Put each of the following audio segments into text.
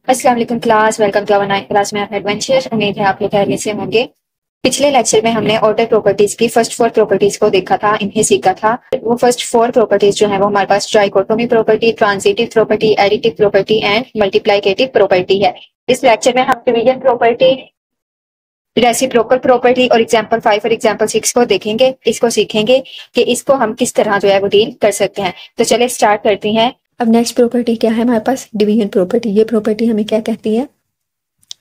अस्सलाम वालेकुम class, welcome to our 9th class में आपका एडवेंचर। उम्मीद है आप लोग खैरियत से होंगे। पिछले लेक्चर में हमने ऑर्डर प्रॉपर्टीज की फर्स्ट फोर प्रॉपर्टीज को देखा था, इन्हें सीखा था। वो फर्स्ट फोर प्रॉपर्टीज जो है वो हमारे पास trichotomy property, transitive property, additive property and multiplicative property है। इस लेक्चर में हम डिवीजन प्रॉपर्टी, रेसिप्रोकल प्रॉपर्टी और एग्जाम्पल 5 और एग्जाम्पल 6 को देखेंगे। इसको सीखेंगे कि इसको हम किस तरह जो है वो डील कर सकते हैं। तो चले स्टार्ट करते हैं। अब नेक्स्ट प्रॉपर्टी क्या है हमारे पास? Division property. ये प्रॉपर्टी हमें क्या कहती है?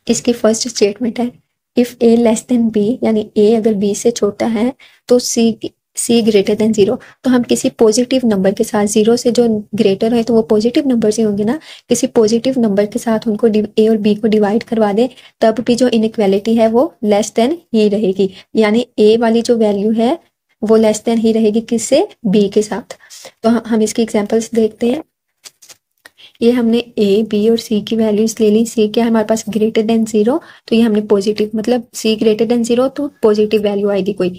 इसकी फर्स्ट स्टेटमेंट है if A less than B, यानी ए अगर बी से छोटा है तो सी ग्रेटर देन जीरो। तो हम किसी पॉजिटिव नंबर के साथ, जीरो से जो ग्रेटर है तो वो पॉजिटिव नंबर ही होंगे ना, किसी पॉजिटिव नंबर के साथ उनको ए और बी को डिवाइड करवा दें, तब भी जो इनइक्वालिटी है वो लेस देन ही रहेगी। यानी ए वाली जो वैल्यू है वो लेस देन ही रहेगी किससे? बी के साथ। तो हम इसकी एग्जांपल्स देखते हैं। ये हमने ए बी और सी की वैल्यूज ले ली। सी क्या है हमारे पास? Greater than zero. तो ये हमने पॉजिटिव, मतलब सी ग्रेटर देन जीरो तो पॉजिटिव वैल्यू आएगी कोई।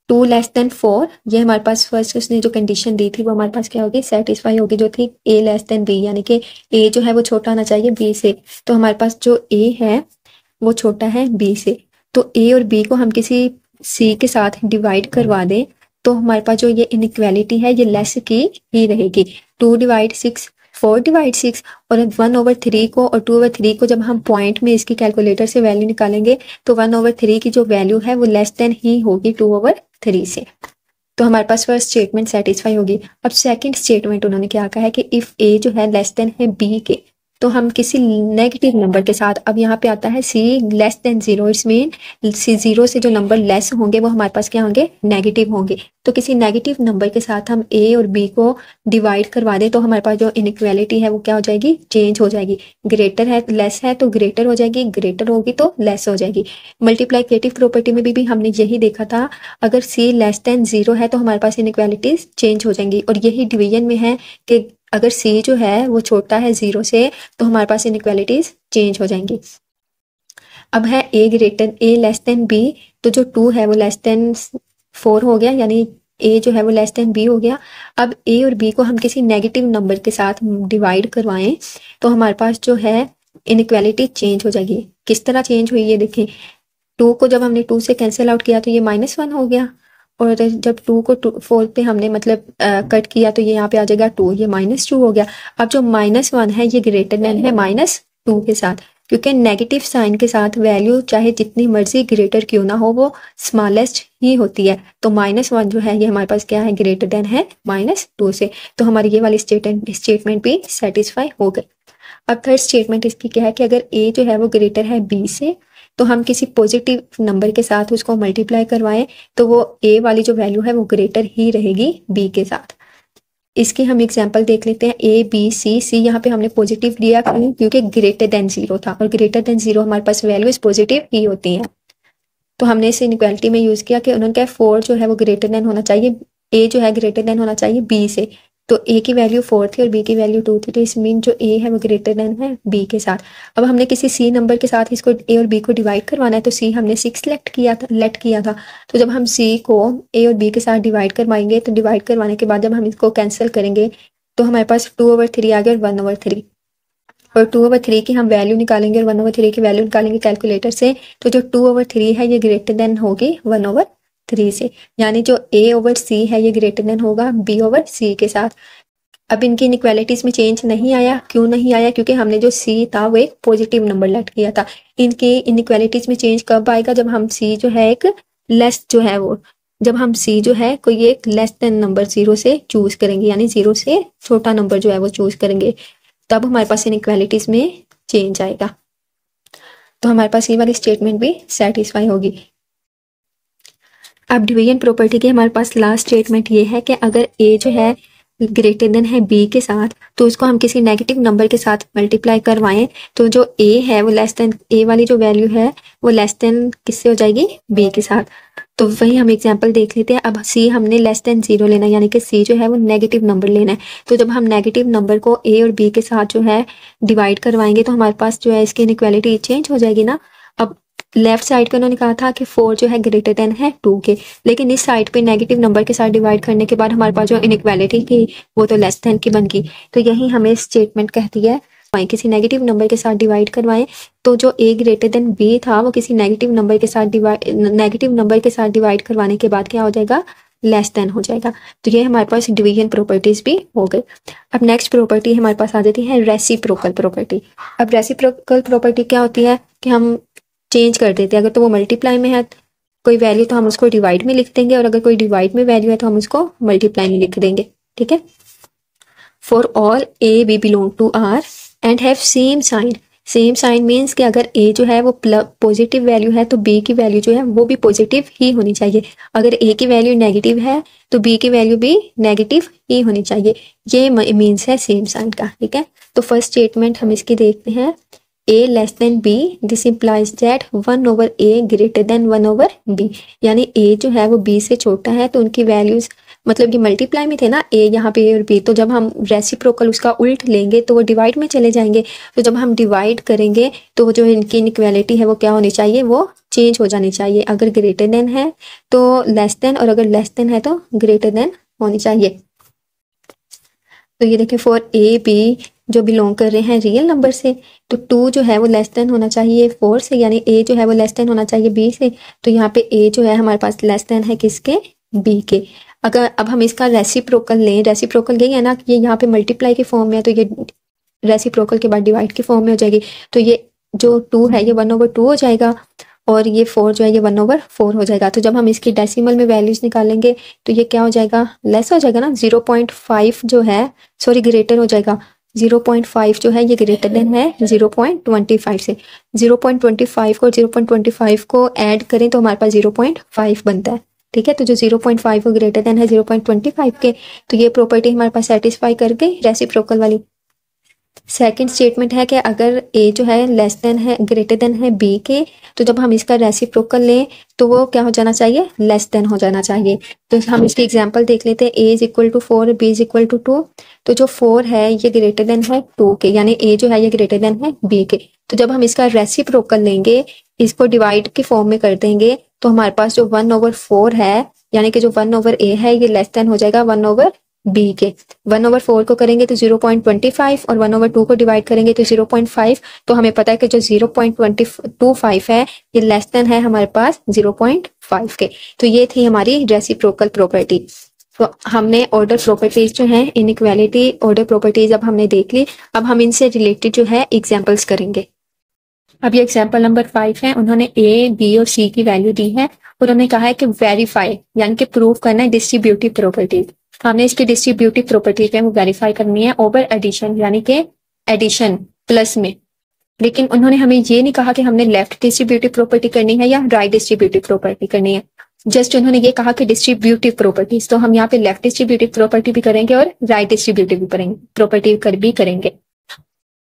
2 लेस देन 4, ये हमारे पास फर्स्ट उसने जो कंडीशन दी थी वो हमारे पास क्या होगी? सेटिस्फाई होगी, जो थी ए लेस देन बी, यानी कि ए जो है वो छोटा होना चाहिए बी से। तो हमारे पास जो ए है वो छोटा है बी से। तो ए और बी को हम किसी सी के साथ डिवाइड करवा दें तो हमारे पास जो ये इनइक्वालिटी है ये लेस की ही रहेगी। 2 डिवाइड 6, 4 डिवाइड 6 और 1/3 को और 2/3 को जब हम पॉइंट में इसकी कैलकुलेटर से वैल्यू निकालेंगे तो 1/3 की जो वैल्यू है वो लेस देन ही होगी 2/3 से। तो हमारे पास फर्स्ट स्टेटमेंट सेटिस्फाई होगी। अब सेकंड स्टेटमेंट उन्होंने क्या कहा है कि इफ ए जो है लेस देन है बी के, तो हम किसी नेगेटिव नंबर के साथ, अब यहाँ पे आता है C less than zero, it's mean C zero से जो नंबर लेस होंगे वो हमारे पास क्या होंगे? नेगेटिव होंगे। तो किसी नेगेटिव नंबर के साथ हम ए और बी को डिवाइड करवा दें तो हमारे पास जो इनइक्वालिटी है वो क्या हो जाएगी? चेंज हो जाएगी। ग्रेटर है, लेस है तो ग्रेटर हो जाएगी, ग्रेटर होगी तो लेस हो जाएगी। मल्टीप्लाइकेटिव प्रॉपर्टी में भी हमने यही देखा था, अगर सी लेस देन जीरो है तो हमारे पास इनइक्वालिटीज चेंज हो जाएंगी। और यही डिवीजन में है कि अगर सी जो है वो छोटा है जीरो से तो हमारे पास इनइक्वालिटीज चेंज हो जाएंगी। अब है ए लेस देन बी, तो जो 2 है वो लेस देन 4 हो गया, यानी ए जो है वो लेस देन बी हो गया। अब ए और बी को हम किसी नेगेटिव नंबर के साथ डिवाइड करवाएं तो हमारे पास जो है इनइक्वालिटी चेंज हो जाएगी। किस तरह चेंज हुई ये देखें। 2 को जब हमने 2 से कैंसिल आउट किया तो ये -1 हो गया, और जब 2 को 4 पे हमने मतलब कट किया तो ये यहाँ पे आ जाएगा 2, ये -2 हो गया। अब जो -1 है ये ग्रेटर देन है -2 के साथ, क्योंकि नेगेटिव साइन के साथ वैल्यू चाहे जितनी मर्जी ग्रेटर क्यों ना हो वो स्मॉलेस्ट ही होती है। तो -1 जो है ये हमारे पास क्या है? ग्रेटर देन है -2 से। तो हमारी ये वाली स्टेटमेंट भी सेटिस्फाई हो गई। अब थर्ड स्टेटमेंट इसकी क्या है कि अगर ए जो है वो ग्रेटर है बी से तो हम किसी पॉजिटिव नंबर के साथ उसको मल्टीप्लाई करवाएं तो वो ए वाली जो वैल्यू है वो ग्रेटर ही रहेगी बी के साथ। इसकी हम एग्जांपल देख लेते हैं। ए बी सी, सी यहाँ पे हमने पॉजिटिव लिया क्योंकि ग्रेटर देन जीरो था, और ग्रेटर देन जीरो हमारे पास वैल्यूज पॉजिटिव ही होती हैं। तो हमने इस इनइक्वालिटी में यूज किया कि उन्होंने कहा 4 जो है वो ग्रेटर देन होना चाहिए, ए जो है ग्रेटर देन होना चाहिए बी से। तो ए की वैल्यू 4 थी और बी की वैल्यू 2 थी, तो इस मीन जो ए है वो ग्रेटर देन है बी के साथ। अब हमने किसी सी नंबर के साथ इसको ए और बी को डिवाइड करवाना है, तो सी हमने 6 लेट किया था। तो जब हम सी को ए और बी के साथ डिवाइड करवाएंगे तो डिवाइड करवाने के बाद जब हम इसको कैंसिल करेंगे तो हमारे पास 2/3 आ गया और 1/3, और 2/3 की हम वैल्यू निकालेंगे और 1/3 की वैल्यू निकालेंगे कैलकुलेटर से, तो जो 2/3 है ये ग्रेटर देन होगी 1/3 से। यानी जो a/c है ये ग्रेटर देन होगा b/c के साथ। अब इनकी इनइक्वालिटीज में चेंज नहीं आया। क्यों नहीं आया? क्योंकि हमने जो c था वो एक पॉजिटिव नंबर लेट किया था। इनकी इनइक्वालिटीज में चेंज कब आएगा? जब हम c जो है एक लेस जो है वो, जब हम c जो है कोई एक लेस देन नंबर जीरो से चूज करेंगे, यानी जीरो से छोटा नंबर जो है वो चूज करेंगे, तब हमारे पास इनइक्वालिटीज में चेंज आएगा। तो हमारे पास ये वाली स्टेटमेंट भी सेटिस्फाई होगी। अब डिवीजन प्रॉपर्टी की हमारे पास लास्ट स्टेटमेंट ये है कि अगर ए जो है ग्रेटर देन है बी के साथ तो उसको हम किसी नेगेटिव नंबर के साथ मल्टीप्लाई करवाएं तो जो ए है वो लेस देन, ए वाली जो वैल्यू है वो लेस देन किससे हो जाएगी? बी के साथ। तो वही हम एग्जांपल देख लेते हैं। अब सी हमने लेस देन जीरो लेना है, यानी कि सी जो है वो नेगेटिव नंबर लेना है। तो जब हम नेगेटिव नंबर को ए और बी के साथ जो है डिवाइड करवाएंगे तो हमारे पास जो है इसकी इनइक्वालिटी चेंज हो जाएगी ना। अब लेफ्ट साइड पे उन्होंने कहा था कि 4 जो है ग्रेटर देन है 2 के, लेकिन इस साइड पे नेगेटिव नंबर के साथ डिवाइड करने के बाद हमारे पास जो इनइक्वालिटी थी वो तो लेस देन की बन गई। तो यही हमें स्टेटमेंट कहती है किसी नेगेटिव नंबर के साथ डिवाइड करवाएं तो जो a ग्रेटर देन b था वो किसी नेगेटिव नंबर के साथ डिवाइड करवाने के बाद क्या हो जाएगा, लेस देन हो जाएगा। तो ये हमारे पास डिवीजन प्रॉपर्टीज भी हो गई। अब नेक्स्ट प्रॉपर्टी हमारे पास आ जाती है रेसिप्रोकल प्रॉपर्टी। अब रेसिप्रोकल प्रॉपर्टी क्या होती है कि हम चेंज कर देते हैं, अगर तो वो मल्टीप्लाई में है कोई वैल्यू तो हम उसको डिवाइड में लिख देंगे, और अगर कोई डिवाइड में वैल्यू है तो हम उसको मल्टीप्लाई में लिख देंगे। ठीक है। For all A B belong to R and have same sign. Same sign means कि अगर ए जो है वो पॉजिटिव वैल्यू है तो बी की वैल्यू जो है वो भी पॉजिटिव ही होनी चाहिए। अगर ए की वैल्यू नेगेटिव है तो बी की वैल्यू भी नेगेटिव ही होनी चाहिए। ये मीन्स है सेम साइन का। ठीक है। तो फर्स्ट स्टेटमेंट हम इसकी देखते हैं, a less than b, this implies that 1/a greater than 1/b। यानी a जो है वो b से छोटा है तो उनकी वैल्यूज, मतलब कि मल्टीप्लाई में थे ना a यहाँ पे a और b, तो जब हम रेसिप्रोकल उसका उल्ट लेंगे तो वो डिवाइड में चले जाएंगे। तो जब हम डिवाइड करेंगे तो जो इनकी इनइक्वालिटी है वो क्या होनी चाहिए, वो चेंज हो जानी चाहिए। अगर ग्रेटर देन है तो लेस देन, और अगर लेस देन है तो ग्रेटर देन होनी चाहिए। तो ये देखिए फॉर ए बी जो बिलोंग कर रहे हैं रियल नंबर से, तो 2 जो है वो लेस देन होना चाहिए 4 से, यानी ए जो है वो लेस देन होना चाहिए बी से। तो यहाँ पे ए जो है हमारे पास लेस देन है किसके, बी के। अगर अब हम इसका रेसिप्रोकल लें, रेसिप्रोकल यही है ना कि ये यहाँ पे मल्टीप्लाई के फॉर्म में है तो ये रेसिप्रोकल के बाद डिवाइड के फॉर्म में हो जाएगी। तो ये जो 2 है ये 1/2 हो जाएगा, और ये 4 जो है ये 1/4 हो जाएगा। तो जब हम इसकी डेसिमल में वैल्यूज निकालेंगे तो ये क्या हो जाएगा, लेस हो जाएगा ना, 0.5 जो है, सॉरी ग्रेटर हो जाएगा। 0.5 जो है ये ग्रेटर देन है 0.25 से। 0.25 को 0.25 को ऐड करें तो हमारे पास 0.5 बनता है। ठीक है। तो जो 0.5 को ग्रेटर देन है 0.25 के, तो ये प्रॉपर्टी हमारे पास सेटिस्फाई कर गई रेसिप्रोकल वाली। सेकंड स्टेटमेंट है कि अगर ए जो है लेस देन है ग्रेटर देन है बी के, तो जब हम इसका रेसिप्रोकल लें तो वो क्या हो जाना चाहिए, लेस देन हो जाना चाहिए। तो हम इसकी एग्जांपल देख लेते हैं, A is equal to 4, B is equal to 2। तो जो 4 है ये ग्रेटर देन है 2 के, यानी ए जो है ये ग्रेटर देन है बी के। तो जब हम इसका रेसिप्रोकल लेंगे, इसको डिवाइड के फॉर्म में कर देंगे, तो हमारे पास जो 1/4 है, यानी कि जो 1/a है ये लेस देन हो जाएगा 1/b के। 1/4 को करेंगे तो 0.25, और 1/2 को डिवाइड करेंगे तो 0.5। तो हमें पता है कि जो 0.25 है ये लेस देन है हमारे पास 0.5 के। तो ये थी हमारी रेसिप्रोकल प्रॉपर्टी। तो हमने ऑर्डर प्रॉपर्टीज जो है, इनइक्वालिटी ऑर्डर प्रॉपर्टीज अब हमने देख ली। अब हम इनसे रिलेटेड जो है एग्जाम्पल्स करेंगे। अब ये एग्जाम्पल नंबर 5 है। उन्होंने ए, बी और सी की वैल्यू दी है। उन्होंने कहा है कि वेरीफाई यानी कि प्रूव करना है डिस्ट्रीब्यूटिव प्रॉपर्टीज। हमने इसकी डिस्ट्रीब्यूटिव प्रॉपर्टीज है वो वेरीफाई करनी है ओवर एडिशन, यानी कि एडिशन प्लस में। लेकिन उन्होंने हमें ये नहीं कहा कि हमने लेफ्ट डिस्ट्रीब्यूटिव प्रॉपर्टी करनी है या राइट डिस्ट्रीब्यूटिव प्रॉपर्टी करनी है। जस्ट उन्होंने ये कहा कि डिस्ट्रीब्यूटिव प्रॉपर्टीज, तो हम यहाँ पे लेफ्ट डिस्ट्रीब्यूटिव प्रॉपर्टी भी करेंगे और राइट डिस्ट्रीब्यूटिव भी प्रॉपर्टी भी करेंगे।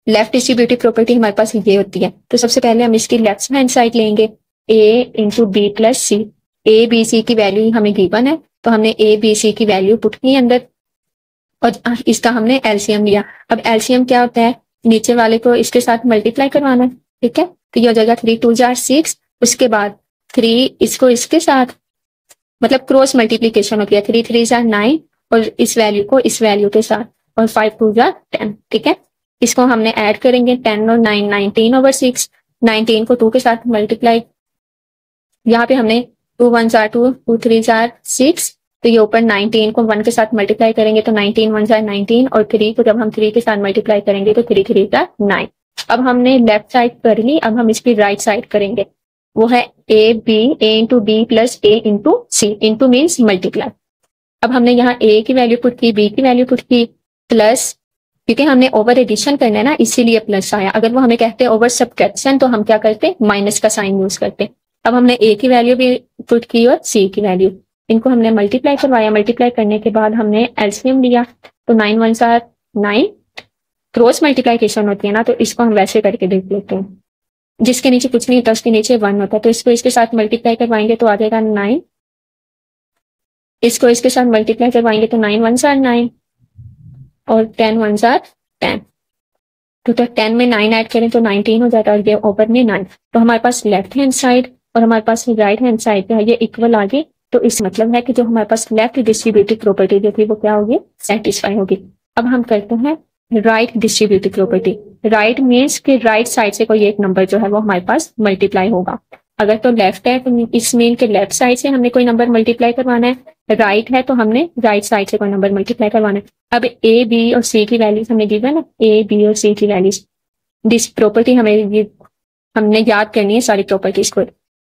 लेफ्ट डिस्ट्रीब्यूटिव प्रॉपर्टी हमारे पास ये होती है। तो सबसे पहले हम इसकी लेफ्ट हैंड साइड लेंगे, A into B plus C. A B C की वैल्यू हमें गिवन है, तो हमने ए बी सी की वैल्यू पुट की अंदर, और इसका हमने एलसीएम लिया। अब एलसीएम क्या होता है, नीचे वाले को इसके साथ मल्टीप्लाई करवाना है। ठीक है। तो ये हो जाएगा 3 2 जार 6, उसके बाद 3 इसको इसके साथ, मतलब क्रॉस मल्टीप्लीकेशन होती है, 3 3 जार 9, और इस वैल्यू को इस वैल्यू के साथ, और 5 2 जार 10। ठीक है। इसको हमने ऐड करेंगे, 10 और 9 19/6। 19 को 2 के साथ मल्टीप्लाई, यहाँ पे हमने 2 1 जार 2, 2 3 जार 6, तो ये ऊपर 19 को 1 के साथ मल्टीप्लाई करेंगे तो 19 1 जार 19, और 3 को जब हम 3 के साथ मल्टीप्लाई करेंगे तो 3 3 जार 9। अब हमने लेफ्ट साइड कर ली, अब हम इसकी राइट साइड करेंगे, वो है A into B plus A into C. Into means multiply. अब हमने यहाँ ए की वैल्यू पुट की, बी की वैल्यू पुट की, प्लस, क्योंकि हमने ओवर एडिशन करना है ना इसीलिए प्लस आया। अगर वो हमें कहते ओवर सब्ट्रैक्शन तो हम क्या करते, माइनस का साइन यूज करते। अब हमने ए की वैल्यू भी पुट की और सी की वैल्यू, इनको हमने मल्टीप्लाई करवाया। मल्टीप्लाई करने के बाद हमने एलसीएम लिया, तो 9 1 जार 9, क्रॉस मल्टीप्लीकेशन होती है ना, तो इसको हम वैसे करके देख लेते हैं। जिसके नीचे कुछ नहीं होता उसके नीचे 1 होता है, तो इसको इसके साथ मल्टीप्लाई करवाएंगे तो आ जाएगा 9। इसको इसके साथ मल्टीप्लाई करवाएंगे तो 9 1 जार 9, और 10 1 जार 10। तो 10 में 9 ऐड करें तो 19 हो जाता है, और ये ऊपर में 9। तो हमारे पास लेफ्ट हैंड साइड और हमारे पास राइट हैंड साइड जो है ये इक्वल आ गई। तो इस मतलब है कि जो हमारे पास लेफ्ट डिस्ट्रीब्यूटिव प्रॉपर्टी जो थी वो क्या होगी, सेटिस्फाई होगी। अब हम करते हैं right distributive property. Right means कि राइट साइड से कोई एक नंबर जो है वो हमारे पास मल्टीप्लाई होगा। अगर तो लेफ्ट है तो इस मीन के लेफ्ट साइड से हमने कोई नंबर मल्टीप्लाई करवाना है, राइट है तो हमने राइट साइड से कोई नंबर मल्टीप्लाई करवाना है। अब ए बी और सी की वैल्यूज हमें गिवन है, ए बी और सी की वैल्यूज, दिस प्रॉपर्टी हमने याद करनी है सारी प्रॉपर्टीज को।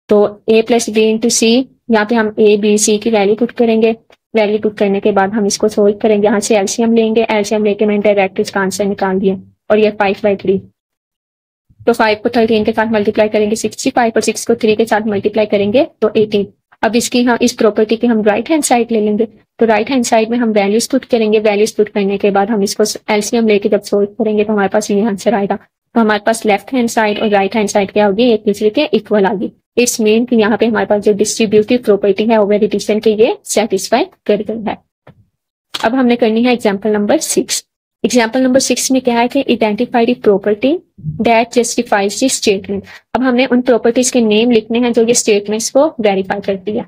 तो ए प्लस बी इंटू सी, यहाँ पे हम ए बी सी की वैल्यू पुट करेंगे, वैल्यू पुट करने के बाद हम इसको सोल्व करेंगे, यहाँ से एलसीएम लेंगे, एलसीएम लेके मैंने डायरेक्ट इसका आंसर निकाल दिया और ये 5/3। तो 5 को 13 के साथ मल्टीप्लाई करेंगे 65 और 6 को 3 के साथ मल्टीप्लाई करेंगे तो 18। अब इसकी हम इस प्रॉपर्टी की हम राइट हैंड साइड ले लेंगे, तो राइट हैंड साइड में हम वैल्यूज पुट करेंगे, वैल्यूज पुट करने के बाद हम इसको एलसीएम लेके जब सोल्व करेंगे तो हमारे पास ये आंसर आएगा। तो हमारे पास लेफ्ट हैंड साइड और राइट हैंड साइड क्या होगी, एक दूसरे के इक्वल आगे। इट्स मीन कि यहाँ पे हमारे पास जो डिस्ट्रीब्यूटिव प्रॉपर्टी है ओवर एडिशन के ये सेटिस्फाई कर गई है। अब हमने करनी है एग्जाम्पल नंबर 6। एग्जाम्पल नंबर 6 में क्या है कि identify the property that justifies the statement. अब हमने उन प्रॉपर्टीज के नेम लिखने हैं जो ये स्टेटमेंट्स को वेरीफाई करती है।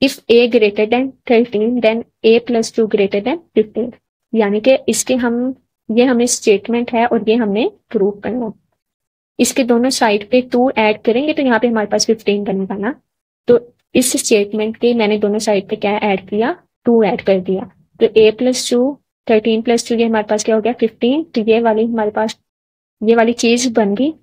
If A greater than 13 then A plus 2 greater than 15, यानी कि इसके ये हमें स्टेटमेंट है और ये हमने प्रूव करना। इसके दोनों साइड पे 2 ऐड करेंगे तो यहाँ पे हमारे पास 15 बनेगा ना। तो इस स्टेटमेंट के मैंने दोनों साइड पे क्या ऐड किया, 2 ऐड कर दिया। तो a प्लस 2 13 प्लस 2 ये हमारे पास क्या हो गया 15। तो ये वाली हमारे पास ये वाली चीज बन गई।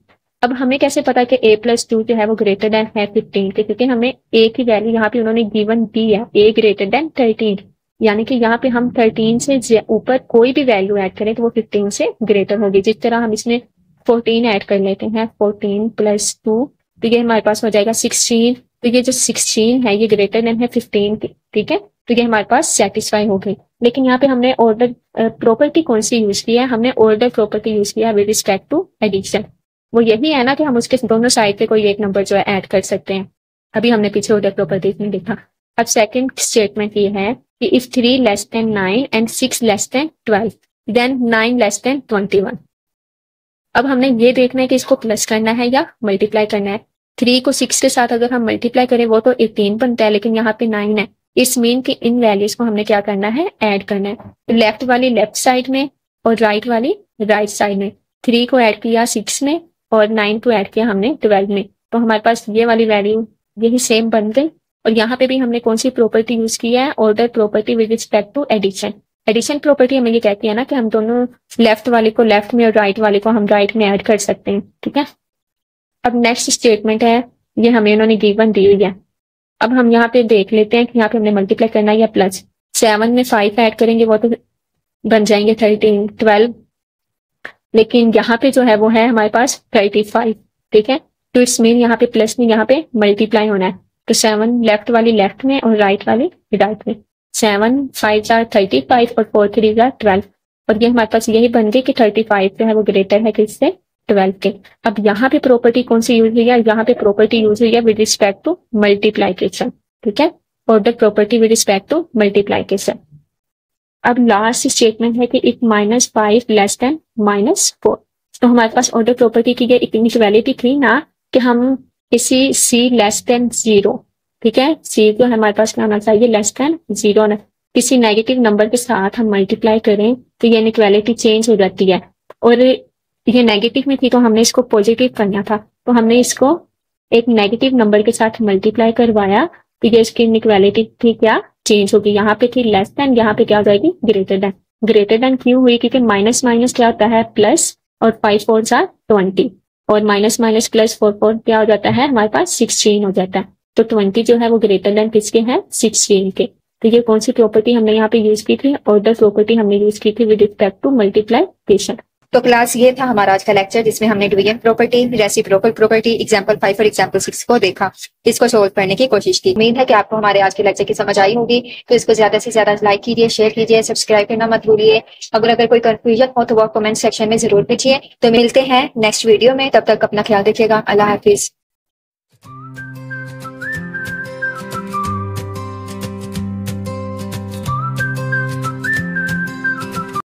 अब हमें कैसे पता कि a प्लस 2 जो है वो ग्रेटर देन है 15 के, क्योंकि हमें a की वैल्यू यहाँ पे उन्होंने गिवन दी है, a ग्रेटर देन 13, यानी कि यहाँ पे हम 13 से ऊपर कोई भी वैल्यू ऐड करें तो वो 15 से ग्रेटर होगी। जिस तरह हम इसमें 14 ऐड कर लेते हैं, 14 प्लस 2 तो ये हमारे पास हो जाएगा 16। तो ये जो 16 है ये ग्रेटर देन है 15 की, ठीक है। तो ये हमारे पास सेटिस्फाई हो गई। लेकिन यहाँ पे हमने ऑर्डर प्रॉपर्टी कौन सी यूज किया है, हमने ऑर्डर प्रॉपर्टी यूज किया है विद रिस्पेक्ट टू एडिशन। वो यही है ना कि हम उसके दोनों साइड पे कोई एक नंबर जो है ऐड कर सकते हैं। अभी हमने पीछे ऑर्डर प्रॉपर्टी में देखा। अब सेकंड स्टेटमेंट ये है कि if 3 less than 9 and 6 less than 12 देन 9 लेस देन 21। अब हमने ये देखना है कि इसको प्लस करना है या मल्टीप्लाई करना है। 3 को 6 के साथ अगर हम मल्टीप्लाई करें वो तो 18 बनता है, लेकिन यहाँ पे 9 है। इस मीन की इन वैल्यूज को हमने क्या करना है, ऐड करना है। तो लेफ्ट वाली लेफ्ट साइड में और राइट वाली राइट साइड में। 3 को ऐड किया 6 में और 9 को ऐड किया हमने 12 में। तो हमारे पास ये वाली वैल्यू यही सेम बन गई। और यहाँ पे भी हमने कौन सी प्रॉपर्टी यूज की है, order property with respect to addition. Addition property हमें ये कहती है ना कि हम दोनों लेफ्ट वाले को लेफ्ट में और राइट वाले को हम राइट में ऐड कर सकते हैं, ठीक है। अब नेक्स्ट स्टेटमेंट है, ये हमें उन्होंने गिवन दी हुई है। अब हम यहाँ पे देख लेते हैं कि यहाँ पे हमने मल्टीप्लाई करना है या प्लस। 7 में 5 ऐड करेंगे वो तो बन जाएंगे 13 12, लेकिन यहाँ पे जो है वो है हमारे पास 35, ठीक है। तो इट्स मीन यहाँ पे प्लस में यहाँ पे मल्टीप्लाई होना है। तो 7 लेफ्ट वाली लेफ्ट में और राइट वाली राइट में। 7 5 are 35 और 4 3 are 12। और ये हमारे पास यही बन गई कि 35 जो है वो ग्रेटर है किससे, 12 के। अब यहाँ पे प्रॉपर्टी कौन सी यूज हुई है, यहाँ पे प्रॉपर्टी यूज हुई है विद रिस्पेक्ट टू मल्टीप्लाइकेशन, ठीक है। Order property with respect to multiplication. अब लास्ट स्टेटमेंट है कि इफ -5 लेस देन -4। तो हमारे पास ऑर्डर प्रॉपर्टी की ये इक्वालिटी थी ना कि हम किसी c लेस देन 0, ठीक है, c जो हमारे पास क्या होना चाहिए, लेस देन 0 ना, किसी नेगेटिव नंबर के साथ हम मल्टीप्लाई करें तो ये इनइक्वालिटी चेंज हो जाती है। और ये नेगेटिव में थी तो हमने इसको पॉजिटिव करना था, तो हमने इसको एक नेगेटिव नंबर के साथ मल्टीप्लाई करवाया तो ये इसकी इनइक्वालिटी थी क्या, चेंज होगी। यहाँ पे थी लेस देन, यहाँ पे क्या हो जाएगी ग्रेटर देन। ग्रेटर देन क्यों हुई, क्योंकि माइनस माइनस क्या होता है प्लस, और 5 4 are 20, और माइनस माइनस प्लस 4 4 क्या हो जाता है हमारे पास 16 हो जाता है। तो 20 जो है वो ग्रेटर देन किसके है, 16 के। तो ये कौन सी प्रॉपर्टी हमने यहाँ पे यूज की थी, ऑर्डर प्रॉपर्टी हमने यूज की थी विद रिस्पेक्ट टू मल्टीप्लिकेशन। तो क्लास ये था हमारा आज का लेक्चर, जिसमें हमने division property, reciprocal property, example 5 और एग्जांपल 6 को देखा, इसको सोल्व करने की कोशिश की। उम्मीद है कि आपको हमारे आज के लेक्चर की समझ आई होगी। तो इसको ज्यादा से ज्यादा लाइक कीजिए, शेयर कीजिए, सब्सक्राइब करना मत भूलिए। अगर कोई कंफ्यूजन हो तो वो कमेंट सेक्शन में जरूर पूछिए। तो मिलते हैं नेक्स्ट वीडियो में, तब तक अपना ख्याल रखिएगा। अल्लाह हाफिज।